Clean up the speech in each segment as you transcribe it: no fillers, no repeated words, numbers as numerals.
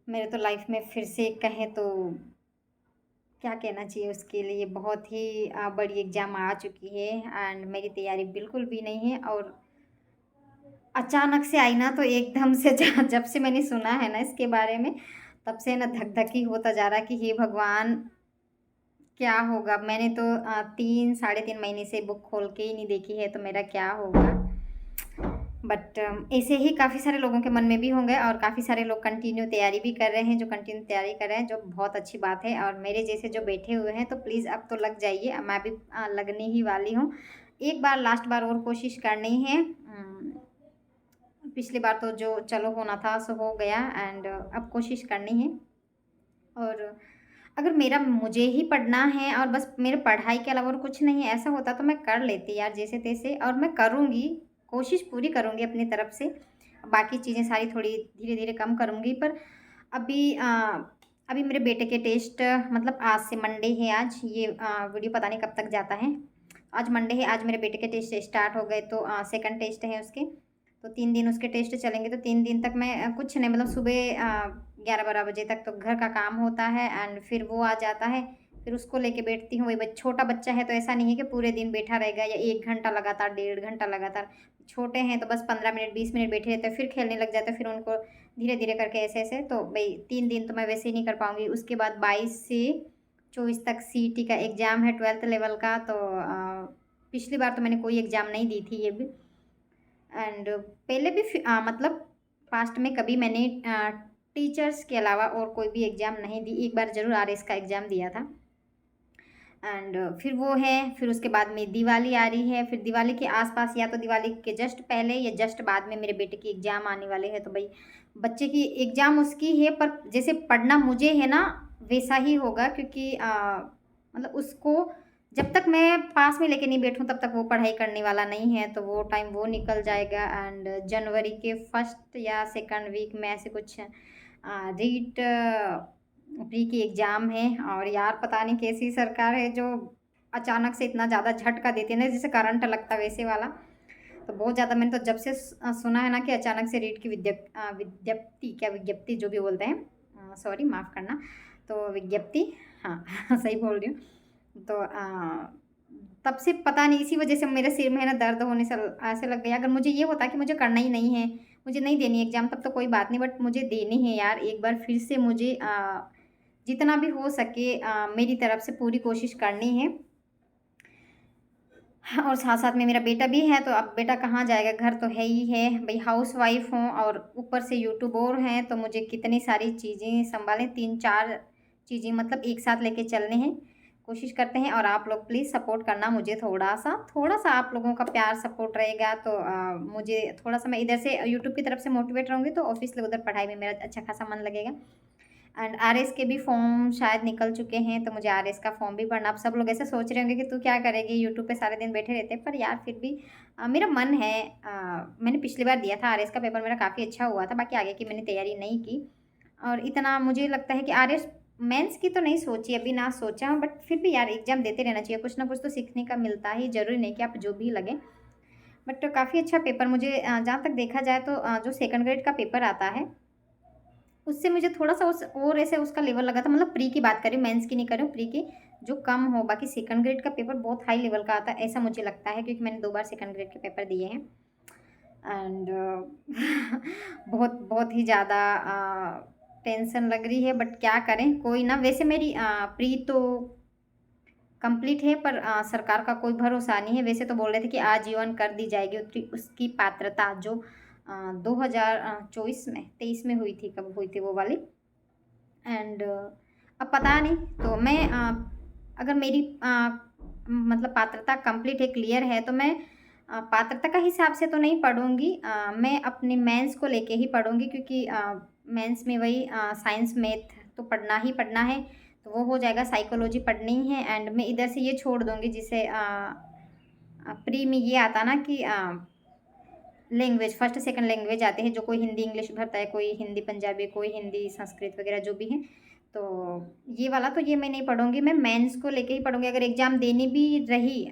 मेरे तो लाइफ में फिर से कहें तो क्या कहना चाहिए उसके लिए, बहुत ही बड़ी एग्ज़ाम आ चुकी है एंड मेरी तैयारी बिल्कुल भी नहीं है। और अचानक से आई ना तो एकदम से जब से मैंने सुना है ना इसके बारे में, तब से ना धक-धक ही होता जा रहा है कि हे भगवान! क्या होगा? मैंने तो 3 साढ़े 3 महीने से बुक खोल के ही नहीं देखी है, तो मेरा क्या होगा? बट ऐसे ही काफ़ी सारे लोगों के मन में भी होंगे और काफ़ी सारे लोग कंटिन्यू तैयारी भी कर रहे हैं, जो कंटिन्यू तैयारी कर रहे हैं, जो बहुत अच्छी बात है। और मेरे जैसे जो बैठे हुए हैं, तो प्लीज़ अब तो लग जाइए। मैं भी लगने ही वाली हूँ। एक बार लास्ट बार और कोशिश करनी है। पिछली बार तो जो चलो होना था सो हो गया एंड अब कोशिश करनी है। और अगर मेरा मुझे ही पढ़ना है और बस मेरे पढ़ाई के अलावा और कुछ नहीं ऐसा होता तो मैं कर लेती यार जैसे-तैसे, और मैं करूँगी, कोशिश पूरी करूँगी अपनी तरफ से। बाकी चीज़ें सारी थोड़ी धीरे-धीरे कम करूँगी, पर अभी अभी मेरे बेटे के टेस्ट, मतलब आज से मंडे है आज, ये वीडियो पता नहीं कब तक जाता है। आज मंडे है, आज मेरे बेटे के टेस्ट स्टार्ट हो गए, तो सेकंड टेस्ट है उसके। तो 3 दिन उसके टेस्ट चलेंगे, तो 3 दिन तक मैं कुछ नहीं, मतलब सुबह 11-12 बजे तक तो घर का काम होता है एंड फिर वो आ जाता है, फिर उसको लेके बैठती हूँ। वही छोटा बच्चा है तो ऐसा नहीं है कि पूरे दिन बैठा रहेगा या 1 घंटा लगातार, 1.5 घंटा लगातार। छोटे हैं तो बस 15 मिनट, 20 मिनट बैठे रहते हैं, फिर खेलने लग जाते हैं, फिर उनको धीरे-धीरे करके ऐसे-ऐसे, तो भई 3 दिन तो मैं वैसे ही नहीं कर पाऊँगी। उसके बाद 22 से 24 तक सीईटी का एग्ज़ाम है 12th लेवल का, तो पिछली बार तो मैंने कोई एग्ज़ाम नहीं दी थी ये भी। एंड पहले भी मतलब पास्ट में कभी मैंने टीचर्स के अलावा और कोई भी एग्ज़ाम नहीं दी। एक बार ज़रूर आरएस का एग्ज़ाम दिया था एंड फिर वो है, फिर उसके बाद में दिवाली आ रही है, फिर दिवाली के आस-पास या तो दिवाली के जस्ट पहले या जस्ट बाद में मेरे बेटे की एग्ज़ाम आने वाले हैं। तो भई बच्चे की एग्ज़ाम उसकी है, पर जैसे पढ़ना मुझे है ना, वैसा ही होगा, क्योंकि मतलब उसको जब तक मैं पास में लेके नहीं बैठूँ तब तक वो पढ़ाई करने वाला नहीं है, तो वो टाइम वो निकल जाएगा एंड जनवरी के फर्स्ट या सेकंड वीक में ऐसे कुछ रीट प्री की एग्ज़ाम है। और यार पता नहीं कैसी सरकार है जो अचानक से इतना ज़्यादा झटका देती है ना, जैसे करंट लगता वैसे वाला। तो बहुत ज़्यादा मैंने तो जब से सुना है ना कि अचानक से रीट की विज्ञप्ति, क्या विज्ञप्ति जो भी बोलते हैं, सॉरी माफ़ करना, तो विज्ञप्ति, हाँ सही बोल रही हूँ। तो तब से पता नहीं इसी वज़ह से मेरे सिर में है ना दर्द होने से ऐसे लग गया। अगर मुझे ये होता कि मुझे करना ही नहीं है, मुझे नहीं देनी एग्ज़ाम, तब तो कोई बात नहीं, बट मुझे देनी है यार एक बार फिर से, मुझे जितना भी हो सके मेरी तरफ से पूरी कोशिश करनी है। हाँ, और साथ-साथ में मेरा बेटा भी है, तो अब बेटा कहाँ जाएगा, घर तो है ही है। भई हाउसवाइफ़ हूँ और ऊपर से यूट्यूब और है, तो मुझे कितनी सारी चीज़ें सँभालें, 3-4 चीज़ें मतलब एक साथ लेके चलने हैं। कोशिश करते हैं और आप लोग प्लीज़ सपोर्ट करना मुझे थोड़ा-सा, थोड़ा-सा आप लोगों का प्यार सपोर्ट रहेगा तो मुझे थोड़ा-सा, मैं इधर से यूट्यूब की तरफ से मोटिवेट रहूँगी, तो ऑब्वियसली उधर पढ़ाई में मेरा अच्छा खासा मन लगेगा। एंड आरएस के भी फॉर्म शायद निकल चुके हैं, तो मुझे आरएस का फॉर्म भी भरना। अब सब लोग ऐसे सोच रहे होंगे कि तू क्या करेगी, यूट्यूब पे सारे दिन बैठे रहते हैं, पर यार फिर भी मेरा मन है। मैंने पिछली बार दिया था आरएस का पेपर, मेरा काफ़ी अच्छा हुआ था, बाकी आगे की मैंने तैयारी नहीं की। और इतना मुझे लगता है कि आरएस मेंस की तो नहीं सोची, अभी ना सोचा हूँ, बट फिर भी यार एग्ज़ाम देते रहना चाहिए, कुछ ना कुछ तो सीखने का मिलता ही, ज़रूरी नहीं कि आप जो भी लगे। बट काफ़ी अच्छा पेपर मुझे जहाँ तक देखा जाए तो जो सेकंड ग्रेड का पेपर आता है उससे मुझे थोड़ा-सा उस और ऐसे उसका लेवल लगा था, मतलब प्री की बात कर रही हूँ, मेंस की नहीं कर रही हूँ, प्री की जो कम हो, बाकी सेकंड ग्रेड का पेपर बहुत हाई लेवल का आता है, ऐसा मुझे लगता है, क्योंकि मैंने 2 बार सेकंड ग्रेड के पेपर दिए हैं एंड बहुत बहुत ही ज़्यादा टेंशन लग रही है, बट क्या करें, कोई ना। वैसे मेरी प्री तो कंप्लीट है, पर सरकार का कोई भरोसा नहीं है। वैसे तो बोल रहे थे कि आजीवन कर दी जाएगी उसकी उसकी पात्रता, जो 2024 में 23 में हुई थी, कब हुई थी वो वाली। एंड अब पता नहीं, तो मैं अगर मेरी मतलब पात्रता कंप्लीट है, क्लियर है, तो मैं पात्रता का हिसाब से तो नहीं पढ़ूँगी, मैं अपने मेंस को लेके ही पढ़ूँगी, क्योंकि मेंस में वही साइंस मैथ तो पढ़ना ही पढ़ना है, तो वो हो जाएगा। साइकोलॉजी पढ़नी ही है एंड मैं इधर से ये छोड़ दूँगी, जिसे प्री में ये आता ना कि लैंग्वेज, फर्स्ट सेकंड लैंग्वेज आते हैं, जो कोई हिंदी इंग्लिश भरता है, कोई हिंदी पंजाबी, कोई हिंदी संस्कृत वगैरह जो भी है। तो ये वाला तो ये मैं नहीं पढ़ूँगी, मैं मेंस को लेके ही पढ़ूँगी। अगर एग्ज़ाम देनी भी रही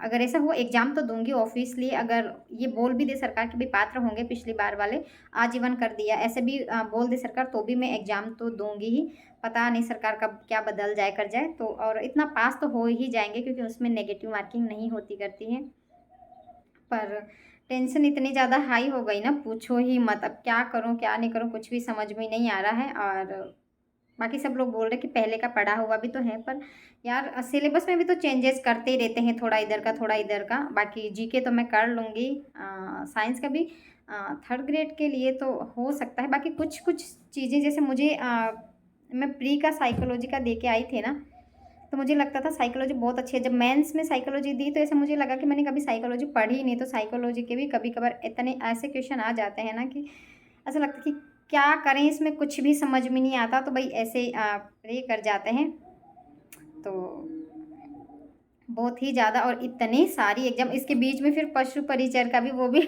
अगर ऐसा हुआ एग्ज़ाम तो दूँगी ऑब्वियसली, अगर ये बोल भी दे सरकार कि भई पात्र होंगे पिछली बार वाले, आजीवन कर दिया, ऐसे भी बोल दे सरकार तो भी मैं एग्ज़ाम तो दूँगी ही। पता नहीं सरकार कब क्या बदल जाए, कर जाए तो, और इतना पास तो हो ही जाएँगे क्योंकि उसमें नेगेटिव मार्किंग नहीं होती करती है। पर टेंशन इतनी ज़्यादा हाई हो गई ना, पूछो ही मत। अब क्या करूँ, क्या नहीं करूँ, कुछ भी समझ में नहीं आ रहा है। और बाकी सब लोग बोल रहे हैं कि पहले का पढ़ा हुआ भी तो है, पर यार सिलेबस में भी तो चेंजेस करते ही रहते हैं, थोड़ा इधर का, थोड़ा इधर का। बाकी जीके तो मैं कर लूँगी, साइंस का भी थर्ड ग्रेड के लिए तो हो सकता है। बाकी कुछ-कुछ चीज़ें जैसे मुझे मैं प्री का साइकोलॉजी का दे के आई थी ना, तो मुझे लगता था साइकोलॉजी बहुत अच्छी है। जब मेंस में साइकोलॉजी दी तो ऐसा मुझे लगा कि मैंने कभी साइकोलॉजी पढ़ी ही नहीं, तो साइकोलॉजी के भी कभी-कभार इतने ऐसे क्वेश्चन आ जाते हैं ना कि ऐसा लगता है कि क्या करें, इसमें कुछ भी समझ में नहीं आता, तो भई ऐसे प्रे कर जाते हैं। तो बहुत ही ज़्यादा, और इतनी सारी एग्ज़ाम इसके बीच में, फिर पशु परिचर का भी वो भी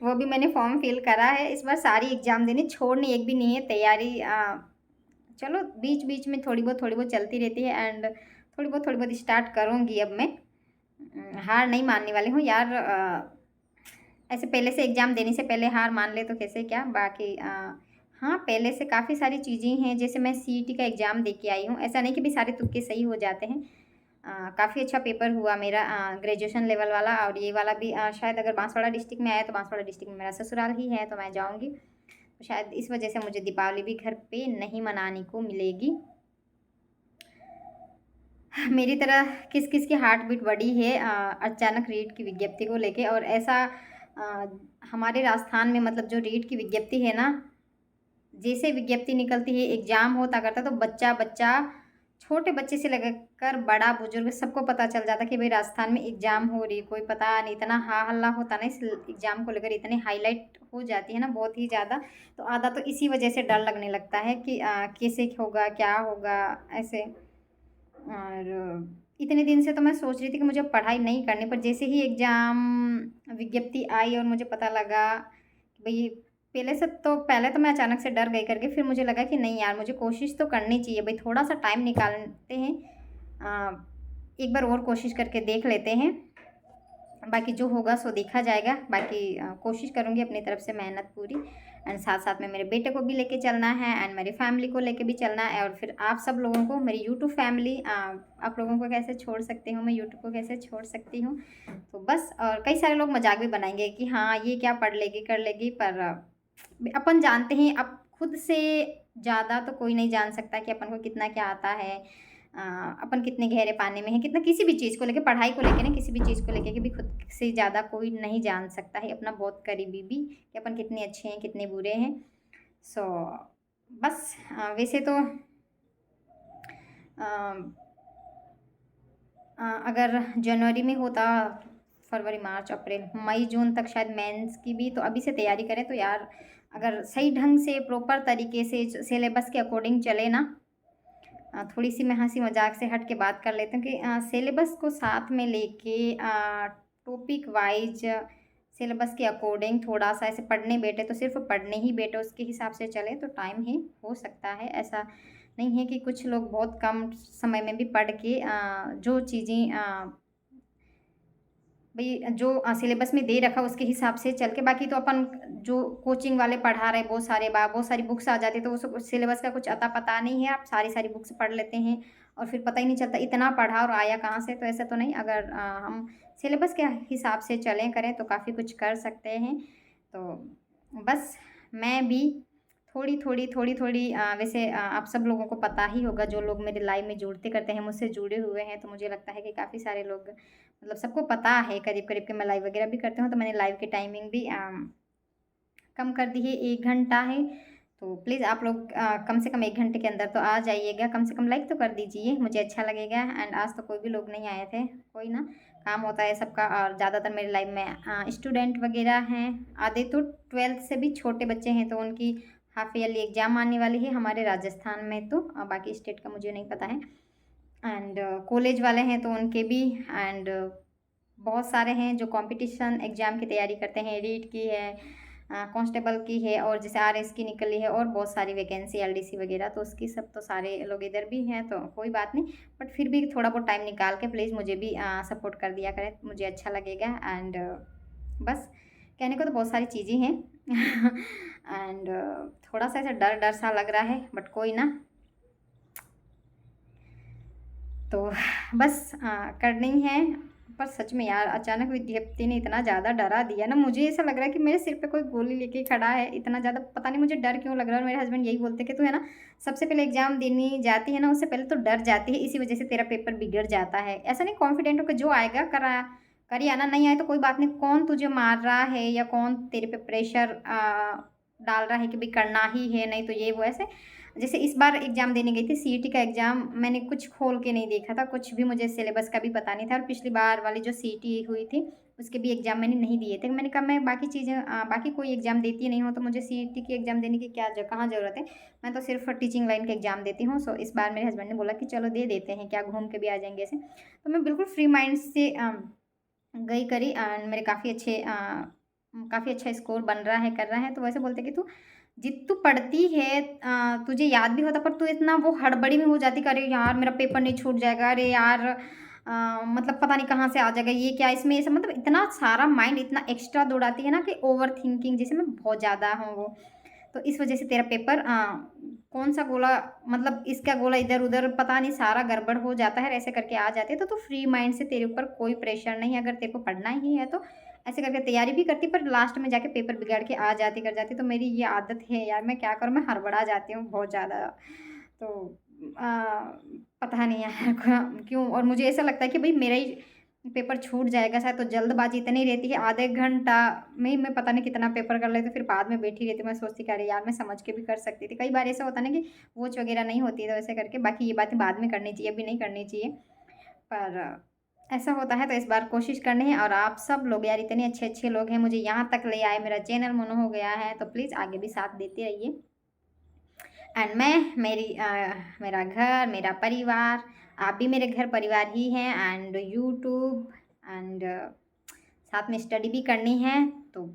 वो भी मैंने फॉर्म फिल करा है। इस बार सारी एग्ज़ाम देनी, छोड़नी एक भी नहीं है। तैयारी चलो बीच-बीच में थोड़ी बहुत चलती रहती है, एंड थोड़ी बहुत स्टार्ट करूँगी अब मैं। हार नहीं मानने वाली हूँ यार। ऐसे पहले से एग्ज़ाम देने से पहले हार मान ले तो कैसे क्या। बाकी हाँ, पहले से काफ़ी सारी चीज़ें हैं, जैसे मैं सीईटी का एग्ज़ाम दे के आई हूँ। ऐसा नहीं कि भई सारे तुक्के सही हो जाते हैं। काफ़ी अच्छा पेपर हुआ मेरा ग्रेजुएशन लेवल वाला, और ये वाला भी शायद अगर बाँसवाड़ा डिस्ट्रिक्ट में आया तो बाँसवाड़ा डिस्ट्रिक्ट में मेरा ससुराल ही है, तो मैं जाऊँगी। तो शायद इस वजह से मुझे दीपावली भी घर पे नहीं मनाने को मिलेगी। मेरी तरह किस-किस की हार्ट बीट बढ़ी है अचानक रीट की विज्ञप्ति को लेके। और ऐसा अ, हमारे राजस्थान में मतलब जो रीट की विज्ञप्ति है ना, जैसे विज्ञप्ति निकलती है, एग्ज़ाम होता करता, तो बच्चा-बच्चा, छोटे बच्चे से लेकर बड़ा बुजुर्ग सबको पता चल जाता कि भई राजस्थान में एग्ज़ाम हो रही है। कोई पता नहीं, इतना हा-हल्ला होता ना इस एग्ज़ाम को लेकर, इतनी हाइलाइट हो जाती है ना बहुत ही ज़्यादा। तो आधा तो इसी वजह से डर लगने लगता है कि कैसे होगा, क्या होगा, ऐसे। और इतने दिन से तो मैं सोच रही थी कि मुझे अब पढ़ाई नहीं करनी, पर जैसे ही एग्ज़ाम विज्ञप्ति आई और मुझे पता लगा कि भई, पहले तो मैं अचानक से डर गई करके, फिर मुझे लगा कि नहीं यार, मुझे कोशिश तो करनी चाहिए भई, थोड़ा-सा टाइम निकालते हैं। एक बार और कोशिश करके देख लेते हैं। बाकी जो होगा सो देखा जाएगा। बाकी कोशिश करूँगी अपनी तरफ से, मेहनत पूरी। एंड साथ-साथ में मेरे बेटे को भी लेके चलना है, एंड मेरी फैमिली को लेके भी चलना है, और फिर आप सब लोगों को, मेरी यूट्यूब फैमिली, आप लोगों को कैसे छोड़ सकती हूँ, मैं यूट्यूब को कैसे छोड़ सकती हूँ। तो बस, और कई सारे लोग मज़ाक भी बनाएँगे कि हाँ, ये क्या पढ़ लेगी, कर लेगी, पर अपन जानते हैं अब खुद से ज़्यादा तो कोई नहीं जान सकता कि अपन को कितना क्या आता है। अ, अपन कितने गहरे पानी में हैं, कितना किसी भी चीज़ को लेके, पढ़ाई को लेके ना, किसी भी चीज़ को लेके कि भी खुद से ज़्यादा कोई नहीं जान सकता है, अपना बहुत करीबी भी, कि अपन कितने अच्छे हैं, कितने बुरे हैं। सो बस वैसे तो अ अगर जनवरी में होता, फरवरी, मार्च, अप्रैल, मई, जून तक शायद मेंस की भी, तो अभी से तैयारी करें तो यार, अगर सही ढंग से प्रॉपर तरीके से सिलेबस के अकॉर्डिंग चले ना, थोड़ी-सी मैं हँसी-मज़ाक से हट के बात कर लेती हूँ कि सिलेबस को साथ में लेके टॉपिक वाइज़ सिलेबस के अकॉर्डिंग थोड़ा-सा ऐसे पढ़ने बैठे तो सिर्फ़ पढ़ने ही बैठे, उसके हिसाब से चलें तो टाइम ही हो सकता है। ऐसा नहीं है कि कुछ लोग बहुत कम समय में भी पढ़ के जो चीज़ें भई जो सिलेबस में दे रखा उसके हिसाब से चल के, बाकी तो अपन जो कोचिंग वाले पढ़ा रहे, बहुत सारी बुक्स आ जाती है, तो उस सिलेबस का कुछ अता-पता नहीं है, आप सारी-सारी बुक्स पढ़ लेते हैं और फिर पता ही नहीं चलता इतना पढ़ा और आया कहाँ से, तो ऐसा तो नहीं। अगर हम सिलेबस के हिसाब से चलें करें तो काफ़ी कुछ कर सकते हैं। तो बस मैं भी थोड़ी-थोड़ी वैसे आप सब लोगों को पता ही होगा, जो लोग मेरे लाइव में जुड़ते करते हैं, मुझसे जुड़े हुए हैं, तो मुझे लगता है कि काफ़ी सारे लोग, मतलब सबको पता है करीब-करीब के मैं लाइव वगैरह भी करती हूँ, तो मैंने लाइव की टाइमिंग भी कम कर दी है, 1 घंटा है। तो प्लीज़ आप लोग कम से कम 1 घंटे के अंदर तो आ जाइएगा, कम से कम लाइक तो कर दीजिए, मुझे अच्छा लगेगा। एंड आज तो कोई भी लोग नहीं आए थे, कोई ना, काम होता है सबका, और ज़्यादातर मेरे लाइव में स्टूडेंट वगैरह हैं, आधे तो 12th से भी छोटे बच्चे हैं, तो उनकी हाफ ईयरली एग्ज़ाम आने वाली है हमारे राजस्थान में, तो बाकी स्टेट का मुझे नहीं पता है। एंड कॉलेज वाले हैं तो उनके भी, एंड बहुत सारे हैं जो कंपटीशन एग्ज़ाम की तैयारी करते हैं, रीट की है, कांस्टेबल की है और जैसे आरएस की निकली है और बहुत सारी वैकेंसी एलडीसी वगैरह, तो उसकी सब तो सारे लोग इधर भी हैं, तो कोई बात नहीं। बट फिर भी थोड़ा बहुत टाइम निकाल के प्लीज़ मुझे भी सपोर्ट कर दिया करें, मुझे अच्छा लगेगा। एंड बस कहने को तो बहुत सारी चीज़ें हैं एंड थोड़ा सा ऐसा डर डर सा लग रहा है, बट कोई ना। तो बस करनी है। पर सच में यार अचानक विज्ञप्ति ने इतना ज़्यादा डरा दिया ना, मुझे ऐसा लग रहा है कि मेरे सिर पे कोई गोली लेके खड़ा है, इतना ज़्यादा पता नहीं मुझे डर क्यों लग रहा है। और मेरे हस्बैंड यही बोलते हैं कि तू है ना, सबसे पहले एग्जाम देने जाती है ना, उससे पहले तो डर जाती है, इसी वजह से तेरा पेपर बिगड़ जाता है। ऐसा नहीं, कॉन्फिडेंट होकर जो आएगा करा करिए आना, नहीं आए तो कोई बात नहीं। कौन तुझे मार रहा है या कौन तेरे पे प्रेशर डाल रहा है कि भाई करना ही है, नहीं तो ये वो ऐसे। जैसे इस बार एग्ज़ाम देने गई थी सीईटी का एग्ज़ाम, मैंने कुछ खोल के नहीं देखा था, कुछ भी मुझे सिलेबस का भी पता नहीं था। और पिछली बार वाली जो सीईटी हुई थी उसके भी एग्ज़ाम मैंने नहीं दिए थे। मैंने कहा मैं बाकी चीज़ें बाकी कोई एग्ज़ाम देती नहीं हूँ, तो मुझे सीईटी की एग्ज़ाम देने की क्या कहाँ ज़रूरत है। मैं तो सिर्फ टीचिंग लाइन के एग्ज़ाम देती हूँ। सो इस बार मेरे हस्बैंड ने बोला कि चलो दे देते हैं, क्या घूम के भी आ जाएंगे ऐसे। तो मैं बिल्कुल फ्री माइंड से गई करी एंड मेरे काफ़ी अच्छा स्कोर बन रहा है, कर रहा है। तो वैसे बोलते कि तू पढ़ती है, तुझे याद भी होता, पर तू इतना वो हड़बड़ी में हो जाती कि अरे यार मेरा पेपर नहीं छूट जाएगा, अरे यार मतलब पता नहीं कहाँ से आ जाएगा, ये क्या इसमें ऐसा, मतलब इतना सारा माइंड इतना एक्स्ट्रा दौड़ाती है ना कि ओवर थिंकिंग जैसे मैं बहुत ज़्यादा हूँ वो। तो इस वजह से तेरा पेपर कौन सा गोला, मतलब इसका गोला इधर उधर पता नहीं सारा गड़बड़ हो जाता है, ऐसे करके आ जाते हैं। तो तू फ्री माइंड से, तेरे ऊपर कोई प्रेशर नहीं है, अगर तेरे को पढ़ना ही है तो ऐसे करके तैयारी भी करती, पर लास्ट में जाके पेपर बिगाड़ के आ जाती कर जाती। तो मेरी ये आदत है यार, मैं क्या करूँ, मैं हड़बड़ा जाती हूँ बहुत ज़्यादा। तो पता नहीं यार क्यों, और मुझे ऐसा लगता है कि भाई मेरा ही पेपर छूट जाएगा शायद, तो जल्दबाजी इतनी रहती है, आधे घंटा में ही मैं पता नहीं कितना पेपर कर लेती, फिर बाद में बैठी रहती, मैं सोचती कि अरे यार मैं समझ के भी कर सकती थी। कई बार ऐसा होता है ना कि वॉच वगैरह नहीं होती है, तो ऐसे करके बाकी ये बातें बाद में करनी चाहिए, अभी नहीं करनी चाहिए। पर ऐसा होता है, तो इस बार कोशिश करनी है। और आप सब लोग यार इतने अच्छे अच्छे लोग हैं, मुझे यहाँ तक ले आए, मेरा चैनल मोनो हो गया है, तो प्लीज़ आगे भी साथ देते रहिए। एंड मेरा घर, मेरा परिवार, आप भी मेरे घर परिवार ही हैं। एंड यूट्यूब एंड साथ में स्टडी भी करनी है, तो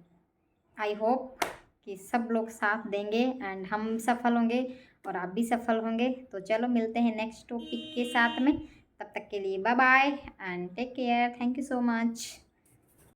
आई होप कि सब लोग साथ देंगे एंड हम सफल होंगे और आप भी सफल होंगे। तो चलो मिलते हैं नेक्स्ट टॉपिक के साथ में, तब तक के लिए bye bye and take care, thank you so much.